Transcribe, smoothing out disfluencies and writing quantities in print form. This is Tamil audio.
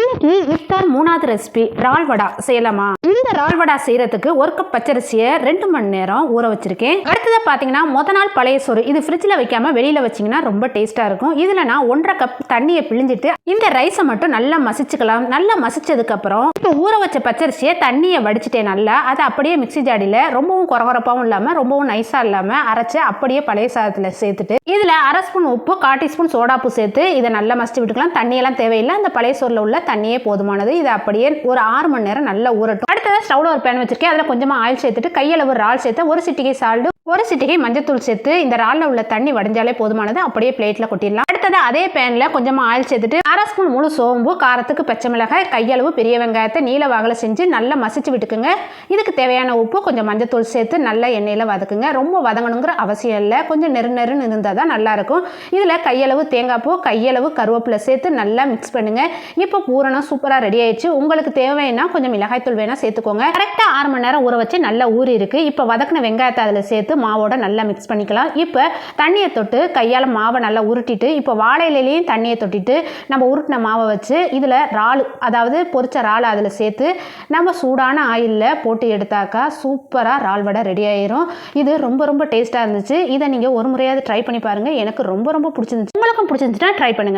இன்னைக்கு இஃப்தார் 3வது ரெசிபி இறால் வடா செய்யலாமா? இந்த இறால் வடா செய்யறதுக்கு 1 கப் பச்சரிசியை 2 மணி நேரம் ஊற வச்சிருக்கேன். அடுத்தது பாத்தீங்கன்னா முத நாள் பழைய சோறு, இது ஃப்ரிட்ஜ்ல வைக்காம வெளியில வச்சீங்கன்னா ரொம்ப டேஸ்டா இருக்கும். இதுல நான் 1.5 கப் தண்ணியை பிழிஞ்சிட்டு இந்த ரைஸை மட்டும் நல்லா மசிச்சுக்கலாம். நல்லா மசிச்சதுக்கு அப்புறம் இப்போ ஊற வச்ச பச்சரிசியை தண்ணியை வடிச்சிட்டேன். நல்லா அதை அப்படியே மிக்சி ஜாடியில ரொம்பவும் குறகுறப்பாவும் இல்லாம ரொம்பவும் நைஸா இல்லாம அரைச்சு அப்படியே பழைய சாதத்துல சேர்த்துட்டு இதுல 1/2 ஸ்பூன் உப்பு 1/4 டீஸ்பூன் சோடாப்பு சேர்த்து இதை நல்லா மசிச்சு விட்டுக்கலாம். தண்ணியெல்லாம் தேவையில்லை, அந்த பழைய சோறுல உள்ள தண்ணியே போதுமானது. இதை அப்படியே ஒரு 6 மணி நேரம் நல்லா ஊறட்டும். அடுத்தது ஸ்டவ்ல ஒரு பேன் வச்சிருக்கேன். அதில் கொஞ்சமாக ஆயில் சேர்த்துட்டு கையளவு இறால் சேர்த்து 1 சிட்டிகை சால்ட் 1 சிட்டிகை மஞ்சத்தூள் சேர்த்து இந்த இறால்ல உள்ள தண்ணி வடிஞ்சாலே போதுமானது. அப்படியே பிளேட்ல கொட்டிடலாம். அடுத்தது அதே பேன்ல கொஞ்சமாக ஆயில் சேர்த்துட்டு 1/2 ஸ்பூன் முழு சோம்பு, காரத்துக்கு பச்சை மிளகாய், கையளவு பெரிய வெங்காயத்தை நீல வாகல செஞ்சு நல்லா மசிச்சு விட்டுக்குங்க. இதுக்கு தேவையான உப்பு கொஞ்சம் மஞ்சத்தூள் சேர்த்து நல்லா எண்ணெயில வதக்குங்க. ரொம்ப வதங்கணுங்கிற அவசியம் இல்லை, கொஞ்சம் நெருநெருன்னு இருந்தால் தான் நல்லா இருக்கும். இதில் கையளவு தேங்காய் பூ, கையளவு கருவேப்பிலை சேர்த்து நல்லா மிக்ஸ் பண்ணுங்க. இப்போ பூரணம் சூப்பராக ரெடி ஆயிடுச்சு. உங்களுக்கு தேவைன்னா கொஞ்சம் மிளகாய்த்தூள் வேணா சேர்த்துக்கோங்க. கரெக்டாக 6 மணி நேரம் ஊற வச்சு நல்லா ஊறி இருக்கு. இப்போ வதக்கின வெங்காயத்தை அதில் சேர்த்து மாவோட நல்லா மிக்ஸ் பண்ணிக்கலாம். இப்போ தண்ணியை தொட்டு கையால் மாவை நல்லா உருட்டிட்டு இப்போ வாழை இலையிலையும் தண்ணியை தொட்டிட்டு நம்ம உருட்டின மாவை வச்சு இதில் இறால், அதாவது பொரிச்ச இறால் அதில் சேர்த்து நம்ம சூடான ஆயிலில் போட்டு எடுத்தாக்கா சூப்பராக இறால் வடை ரெடி ஆயிரும். இது ரொம்ப ரொம்ப டேஸ்ட்டாக இருந்துச்சு. இதை நீங்கள் ஒரு முறையாவது ட்ரை பண்ணி பாருங்கள். எனக்கு ரொம்ப ரொம்ப பிடிச்சிருந்துச்சு. உங்களுக்கும் பிடிச்சிருந்துச்சுன்னா ட்ரை பண்ணுங்கள்.